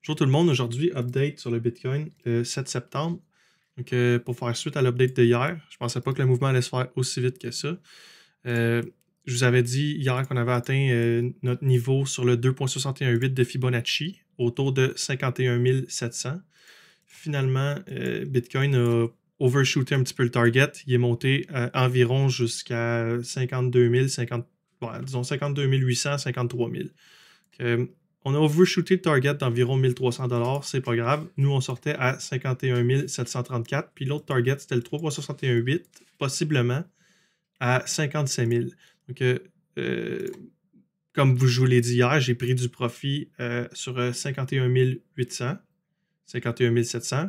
Bonjour tout le monde, aujourd'hui, update sur le Bitcoin le 7 septembre. Donc, pour faire suite à l'update de hier, je pensais pas que le mouvement allait se faire aussi vite que ça. Euh, je vous avais dit hier qu'on avait atteint notre niveau sur le 2,618 de Fibonacci, autour de 51 700. Finalement, Bitcoin a overshooté un petit peu le target. Il est monté environ jusqu'à 52 000, disons 52 800, 53 000. On a overshooté le target d'environ 1300 $, c'est pas grave. Nous, on sortait à 51 734. Puis l'autre target, c'était le 3,618, possiblement à 57 000. Donc, comme je vous l'ai dit hier, j'ai pris du profit sur 51 800, 51 700.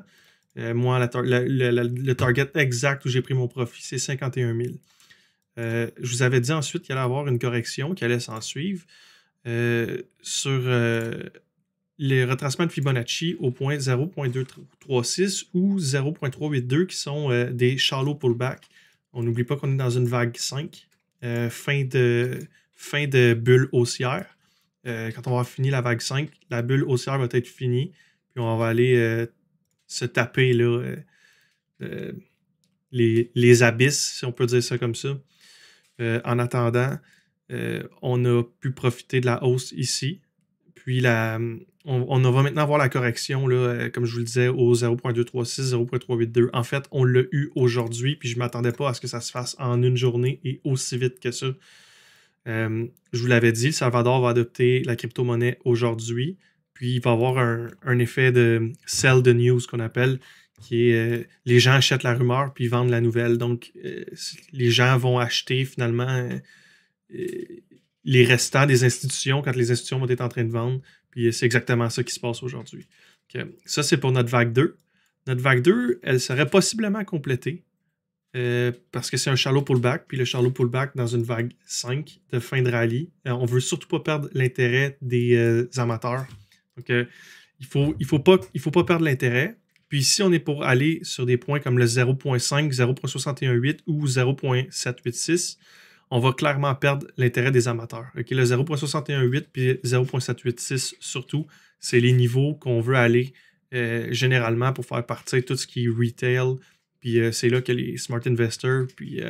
Moi, le target exact où j'ai pris mon profit, c'est 51 000. Je vous avais dit ensuite qu'il allait y avoir une correction qui allait s'en suivre. Sur les retracements de Fibonacci au point 0.236 ou 0.382 qui sont des shallow pullback. On n'oublie pas qu'on est dans une vague 5, fin de bulle haussière. Quand on va finir la vague 5, la bulle haussière va être finie, puis on va aller se taper là, les abysses, si on peut dire ça comme ça. En attendant, on a pu profiter de la hausse ici. Puis on va maintenant avoir la correction, là, comme je vous le disais, au 0.236, 0.382. En fait, on l'a eu aujourd'hui, puis je ne m'attendais pas à ce que ça se fasse en une journée et aussi vite que ça. Je vous l'avais dit, le Salvador va adopter la crypto-monnaie aujourd'hui, puis il va y avoir un effet de sell the news qu'on appelle, qui est les gens achètent la rumeur puis ils vendent la nouvelle. Donc, les gens vont acheter finalement les restants des institutions quand les institutions vont être en train de vendre. Puis c'est exactement ça qui se passe aujourd'hui. Ça, c'est pour notre vague 2. Notre vague 2, elle serait possiblement complétée parce que c'est un shallow pullback. Puis le shallow pullback dans une vague 5 de fin de rallye, on ne veut surtout pas perdre l'intérêt des amateurs. Donc, il faut pas perdre l'intérêt. Puis si on est pour aller sur des points comme le 0.5, 0.618 ou 0.786, on va clairement perdre l'intérêt des amateurs. Okay? Le 0.618 puis 0.786 surtout, c'est les niveaux qu'on veut aller généralement pour faire partir tout ce qui est retail. Puis c'est là que les smart investors puis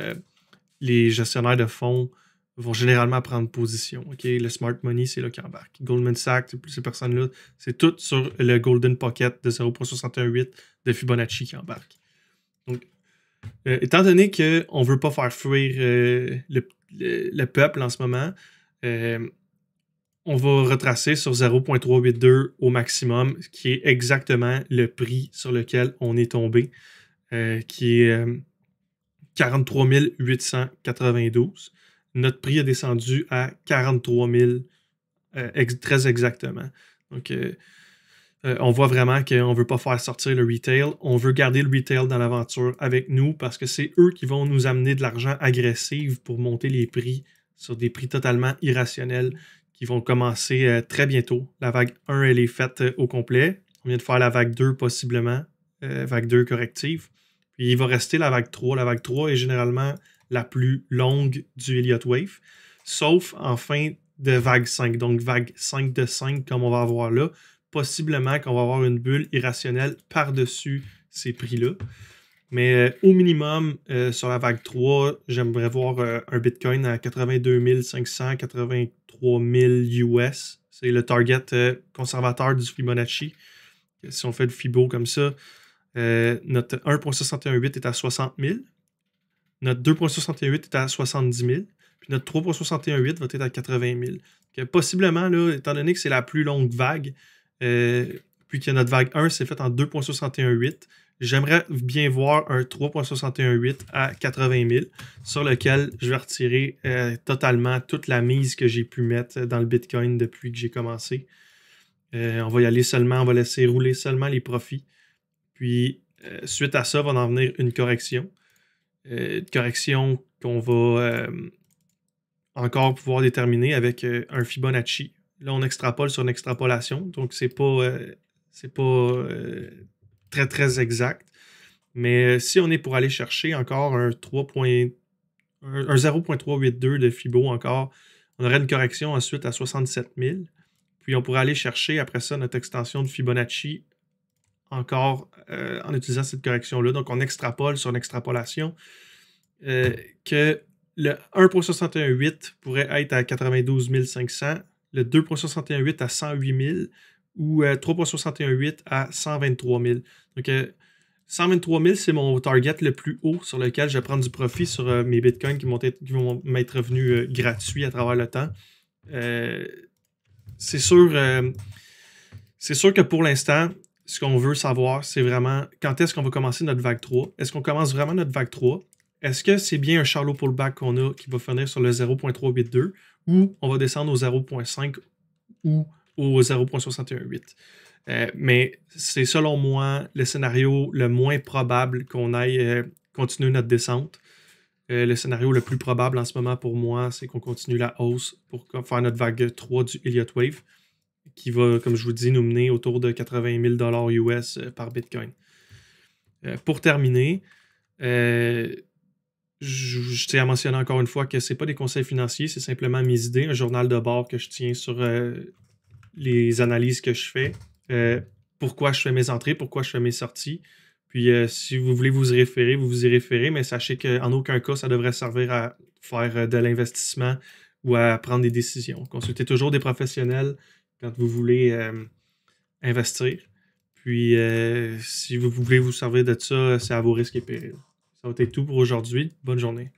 les gestionnaires de fonds vont généralement prendre position. Okay? Le smart money, c'est là qui embarque. Goldman Sachs, ces personnes-là, c'est tout sur le Golden Pocket de 0.618 de Fibonacci qui embarque. Donc, étant donné qu'on ne veut pas faire fuir le peuple en ce moment, on va retracer sur 0.382 au maximum, qui est exactement le prix sur lequel on est tombé, qui est 43 892. Notre prix a descendu à 43 000, très exactement. Donc, on voit vraiment qu'on ne veut pas faire sortir le retail. On veut garder le retail dans l'aventure avec nous parce que c'est eux qui vont nous amener de l'argent agressif pour monter les prix sur des prix totalement irrationnels qui vont commencer très bientôt. La vague 1, elle est faite au complet. On vient de faire la vague 2 possiblement, vague 2 corrective. Puis il va rester la vague 3. La vague 3 est généralement la plus longue du Elliott Wave, sauf en fin de vague 5. Donc vague 5 de 5 comme on va avoir là. Possiblement qu'on va avoir une bulle irrationnelle par-dessus ces prix-là. Mais au minimum, sur la vague 3, j'aimerais voir un Bitcoin à 82 500, 83 000 US. C'est le target conservateur du Fibonacci. Si on fait le Fibo comme ça, notre 1.618 est à 60 000. Notre 2.68 est à 70 000. Puis notre 3.618 va être à 80 000. Donc, possiblement, là, étant donné que c'est la plus longue vague, puis que notre vague 1 s'est faite en 2.618, j'aimerais bien voir un 3.618 à 80 000 sur lequel je vais retirer totalement toute la mise que j'ai pu mettre dans le Bitcoin depuis que j'ai commencé. On va y aller seulement, on va laisser rouler seulement les profits. Puis, suite à ça, va en venir une correction. Une correction qu'on va encore pouvoir déterminer avec un Fibonacci. Là, on extrapole sur une extrapolation, donc c'est pas très, très exact. Mais si on est pour aller chercher encore un 0.382 de Fibo encore, on aurait une correction ensuite à 67 000. Puis on pourrait aller chercher après ça notre extension de Fibonacci encore en utilisant cette correction-là. Donc on extrapole sur l'extrapolation que le 1,618 pourrait être à 92 500, le 2,618 à 108 000 ou 3,618 à 123 000. Donc 123 000, c'est mon target le plus haut sur lequel je vais prendre du profit sur mes bitcoins qui vont m'être revenus gratuits à travers le temps. C'est sûr que pour l'instant, ce qu'on veut savoir, c'est vraiment quand est-ce qu'on va commencer notre vague 3. Est-ce qu'on commence vraiment notre vague 3? Est-ce que c'est bien un shallow pullback qu'on a qui va finir sur le 0.382 ou on va descendre au 0.5 ou au 0.618? Mais c'est selon moi le scénario le moins probable qu'on aille continuer notre descente. Le scénario le plus probable en ce moment pour moi, c'est qu'on continue la hausse pour faire notre vague 3 du Elliott Wave qui va, comme je vous dis, nous mener autour de 80 000 US par Bitcoin. Pour terminer, je tiens à mentionner encore une fois que ce n'est pas des conseils financiers, c'est simplement mes idées, un journal de bord que je tiens sur les analyses que je fais, pourquoi je fais mes entrées, pourquoi je fais mes sorties. Puis si vous voulez vous y référez, mais sachez qu'en aucun cas, ça devrait servir à faire de l'investissement ou à prendre des décisions. Consultez toujours des professionnels quand vous voulez investir. Puis si vous voulez vous servir de ça, c'est à vos risques et périls. Ça va être tout pour aujourd'hui. Bonne journée.